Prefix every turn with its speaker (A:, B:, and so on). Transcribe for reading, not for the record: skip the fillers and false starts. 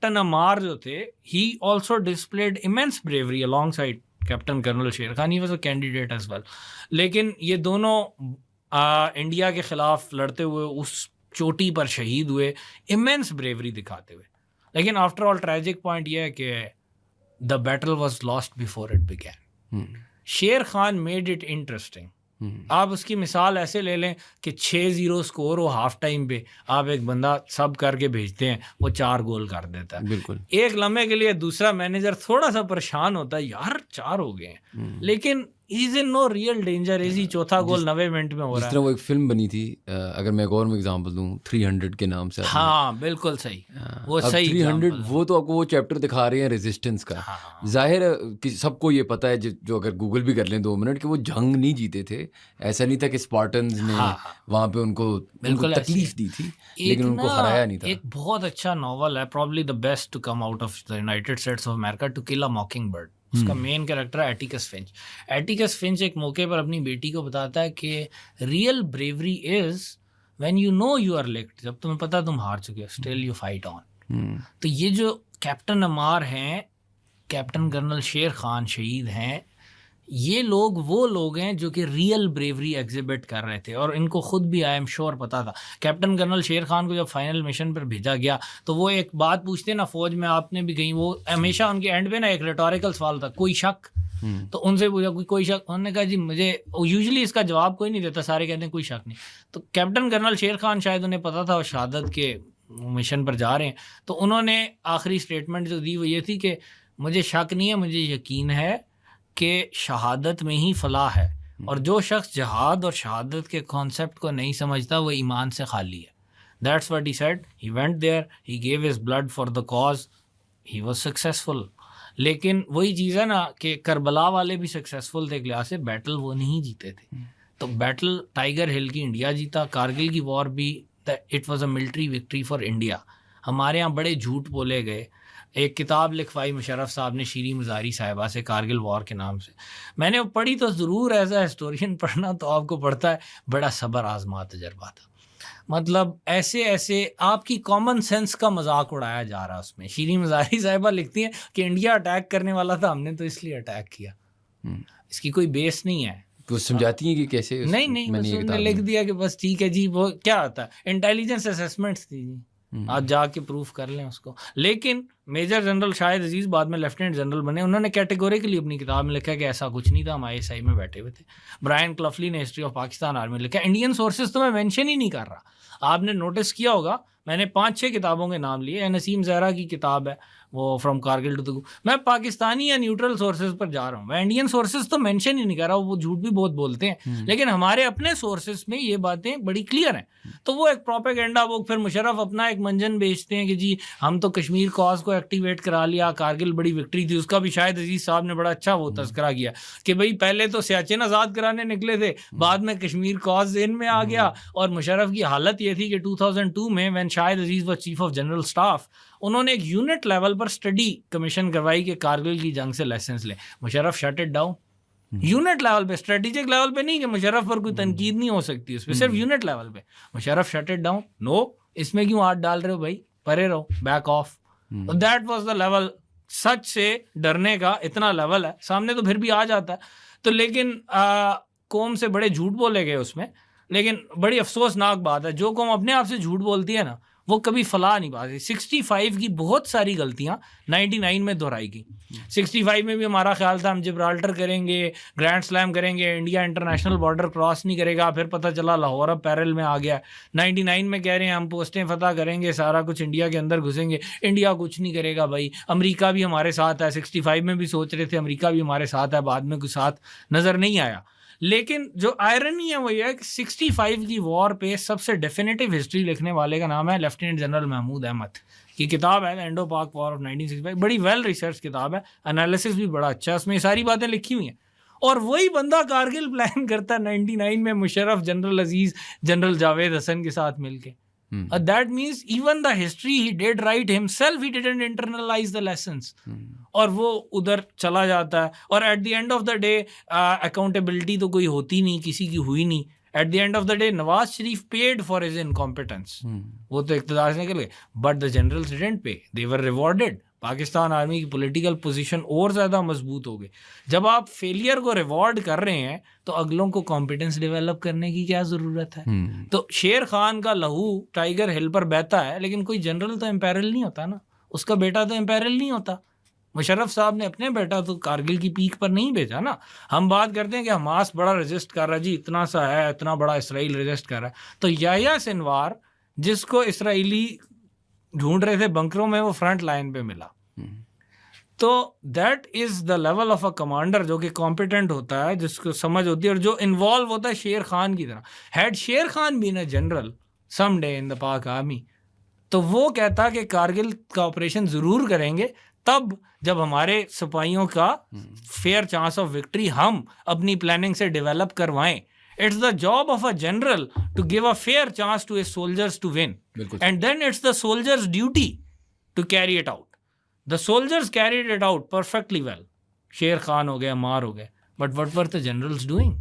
A: Captain Ammar जो थे, he also displayed immense bravery alongside captain colonel Sher Khan, he was a candidate as well. लेकिन ये दोनों इंडिया के खिलाफ लड़ते हुए उस चोटी पर शहीद हुए, इमेंस ब्रेवरी दिखाते हुए। लेकिन आफ्टर ऑल ट्रेजिक पॉइंट ये है कि the battle was lost before it began. शेर खान मेड इट इंटरेस्टिंग। आप उसकी मिसाल ऐसे ले लें कि 6-0 स्कोर हो हाफ टाइम पे, आप एक बंदा सब करके भेजते हैं, वो 4 गोल कर देता है।
B: बिल्कुल।
A: एक लम्हे के लिए दूसरा मैनेजर थोड़ा सा परेशान होता है, यार 4 हो गए हैं, लेकिन is in no real danger, is ही चौथा गोल 90 मिनट में हो
B: जिस
A: रहा
B: तरह
A: है।
B: वो एक फिल्म बनी थी, अगर मैं एक और एग्जांपल दूं, 300 के नाम से।
A: हाँ बिल्कुल सही, वो
B: अब
A: सही
B: 300
A: एग्जांपल है।
B: वो तो आपको वो चैप्टर दिखा रहे हैं रेजिस्टेंस का।
A: हाँ
B: जाहिर है कि सबको ये पता है, जो अगर गूगल भी कर लें 2 मिनट, कि वो जंग नहीं जीते थे। ऐसा नहीं था कि स्पार्टन्स ने
A: हाँ
B: वहाँ पे उनको
A: बिल्कुल ऐसे
B: तकलीफ
A: है।
B: दी थी,
A: एक
B: लेकिन उनको
A: ना
B: हराया नहीं था।
A: एक बहुत अच्छा नॉवल है, probably the best to come out of the United States of America, To Kill a Mockingbird. उसका मेन कैरेक्टर है एटिकस फिंच। एटिकस फिंच एक मौके पर अपनी बेटी को बताता है कि real bravery is when you know you are licked, जब तुम्हें पता तुम हार चुके हो, स्टिल यू फाइट ऑन। तो ये जो कैप्टन अमार हैं, कैप्टन कर्नल शेर खान शहीद हैं, ये लोग वो लोग हैं जो कि रियल ब्रेवरी एग्जिबिट कर रहे थे, और इनको खुद भी आई एम श्योर पता था। कैप्टन कर्नल शेर खान को जब फाइनल मिशन पर भेजा गया तो वो एक बात पूछते ना, फौज में आपने भी गई, वो हमेशा उनके एंड पे ना एक रिटोरिकल सवाल था, कोई शक? तो उनसे पूछा कोई शक, उन्होंने कहा जी मुझे, यूजुअली इसका जवाब कोई नहीं देता, सारे कहते हैं कोई शक नहीं। तो कैप्टन कर्नल शेर खान शायद उन्हें पता था वो शहादत के मिशन पर जा रहे हैं, तो उन्होंने आखिरी स्टेटमेंट जो दी वो ये थी कि मुझे शक नहीं है, मुझे यकीन है कि शहादत में ही फलाह है, और जो शख्स जहाद और शहादत के कॉन्सेप्ट को नहीं समझता वो ईमान से खाली है। That's what he said. He went there, he gave his blood for the cause, he was successful. लेकिन वही चीज़ है ना कि करबला वाले भी सक्सेसफुल थे एक लिहाज से, बैटल वो नहीं जीते थे। तो बैटल टाइगर हिल की इंडिया जीता, कारगिल की वॉर भी it was a military victory for India. हमारे यहाँ बड़े झूठ बोले गए। एक किताब लिखवाई मुशर्रफ साहब ने शीरी मज़ारी साहिबा से, कारगिल वॉर के नाम से। मैंने वो पढ़ी तो ज़रूर, एज अ हिस्टोरियन पढ़ना तो आपको पड़ता है, बड़ा सब्र आजमा तजर्बा था। मतलब ऐसे ऐसे आपकी कॉमन सेंस का मजाक उड़ाया जा रहा है उसमें। शीरी मज़ारी साहिबा लिखती हैं कि इंडिया अटैक करने वाला था, हमने तो इसलिए अटैक किया। इसकी कोई बेस नहीं है।
B: तो समझाती हैं कि कैसे
A: नहीं बस उन्होंने लिख दिया कि बस ठीक है जी, वो क्या होता है, इंटेलिजेंस असेसमेंट्स थी जी, आज जाके प्रूफ कर लें उसको। लेकिन मेजर जनरल शाहिद अजीज़ बाद में लेफ्टिनेंट जनरल बने, उन्होंने कैटेगोरिकली अपनी किताब में लिखा कि ऐसा कुछ नहीं था, हम ISI में बैठे हुए थे। ब्रायन क्लफली ने हिस्ट्री ऑफ पाकिस्तान आर्मी में लिखा। इंडियन सोर्सेज तो मैं मेंशन ही नहीं कर रहा, आपने नोटिस किया होगा मैंने 5-6 किताबों के नाम लिए। नसीम ज़हरा की किताब है वो फ्रॉम कारगिल टू द, मैं पाकिस्तानी या न्यूट्रल सोर्सेज पर जा रहा हूँ, मैं इंडियन सोर्सेज तो मेंशन ही नहीं कर रहा, वो झूठ भी बहुत बोलते हैं, लेकिन हमारे अपने सोर्सेज में ये बातें बड़ी क्लियर हैं। तो वो एक प्रोपेगेंडा, वो फिर मुशर्रफ अपना एक मंजन बेचते हैं कि जी हम तो कश्मीर कॉज को एक्टिवेट करा लिया, कारगिल बड़ी विक्ट्री थी। उसका भी शायद अजीज़ साहब ने बड़ा अच्छा वो तस्करा किया कि भाई पहले तो सियाचिन आज़ाद कराने निकले थे, बाद में कश्मीर कॉज जेन में आ गया। और मुशर्रफ की हालत ये थी कि 2002 में व्हेन शाहिद अजीज़ व चीफ ऑफ जनरल स्टाफ, उन्होंने एक यूनिट लेवल पर स्टडी कमीशन करवाई कि कारगिल की जंग से लेसन्स लें। Musharraf shut it down unit level पे, स्ट्रेटेजिक लेवल पे नहीं कि मुशर्रफ पर कोई तनकीद नहीं हो सकती उस पर, सिर्फ यूनिट लेवल पे Musharraf shut it down. No, इसमें क्यों हाथ डाल रहे हो भाई, परे रहो, back off. That was the level. सच से डरने का इतना लेवल है, सामने तो फिर भी आ जाता है। तो लेकिन कौम से बड़े झूठ बोले गए उसमें। लेकिन बड़ी अफसोसनाक बात है, जो कौम अपने आप से झूठ बोलती है ना, वो कभी फलाह नहीं पाती। 65 की बहुत सारी गलतियां 99 में दोहराई गई। 65 में भी हमारा ख्याल था हम जिब्राल्टर करेंगे, ग्रैंड स्लैम करेंगे, इंडिया इंटरनेशनल बॉर्डर क्रॉस नहीं करेगा, फिर पता चला लाहौर अब पैरल में आ गया। 99 में कह रहे हैं हम पोस्टें फतह करेंगे, सारा कुछ इंडिया के अंदर घुसेंगे, इंडिया कुछ नहीं करेगा भाई, अमेरिका भी हमारे साथ है। 65 में भी सोच रहे थे अमेरिका भी हमारे साथ है, बाद में कुछ साथ नज़र नहीं आया। लेकिन जो आयरनी है वो ये है कि 65 की वॉर पे सबसे डेफिनेटिव हिस्ट्री लिखने वाले का नाम है लेफ्टिनेंट जनरल महमूद अहमद की किताब है इंडो पाक वॉर ऑफ 1965। बड़ी वेल रिसर्च किताब है, एनालिसिस भी बड़ा अच्छा है, उसमें सारी बातें लिखी हुई हैं। और वही बंदा कारगिल प्लान करता है 99 में मुशर्रफ, जनरल अजीज, जनरल जावेद हसन के साथ मिलके। That means even the history he did write himself, he didn't internalise the lessons, और वो उधर चला जाता है। और at the end of the day accountability तो कोई होती नहीं, किसी की हुई नहीं। At the end of the day Nawaz Sharif paid for his incompetence, वो तो इक़्तिदार से निकल गए, बट द जनरल्स डिडंट पे, दे वर रिवॉर्डेड। पाकिस्तान आर्मी की पॉलिटिकल पोजीशन और ज़्यादा मजबूत हो गई। जब आप फेलियर को रिवॉर्ड कर रहे हैं तो अगलों को कॉम्पिटेंस डेवलप करने की क्या ज़रूरत है? तो शेर खान का लहू टाइगर हिल पर बहता है, लेकिन कोई जनरल तो एम्पैरल नहीं होता ना, उसका बेटा तो एम्पैरल नहीं होता। मुशर्रफ साहब ने अपने बेटा तो कारगिल की पीक पर नहीं भेजा ना। हम बात करते हैं कि हमास बड़ा रेजिस्ट कर रहा है जी, इतना सा है, इतना बड़ा इसराइल रेजिस्ट कर रहा है, तो याह्या सिनवार जिसको इसराइली ढूंढ रहे थे बंकरों में, वो फ्रंट लाइन पे मिला। तो that is the level of a commander जो कि कॉम्पिटेंट होता है, जिसको समझ होती है और जो इन्वॉल्व होता है शेर खान की तरह। Had Sher Khan been a general someday in the Pak army, तो वो कहता कि कारगिल का ऑपरेशन ज़रूर करेंगे, तब जब हमारे सिपाहियों का फेयर चांस ऑफ विक्ट्री हम अपनी प्लानिंग से डेवलप करवाएं। It's the job of a general to give a fair chance to his soldiers to win. And then it's the soldiers' duty to carry it out. The soldiers carried it out perfectly well. Sher Khan हो गया, Ammar हो गए. But what were the generals doing?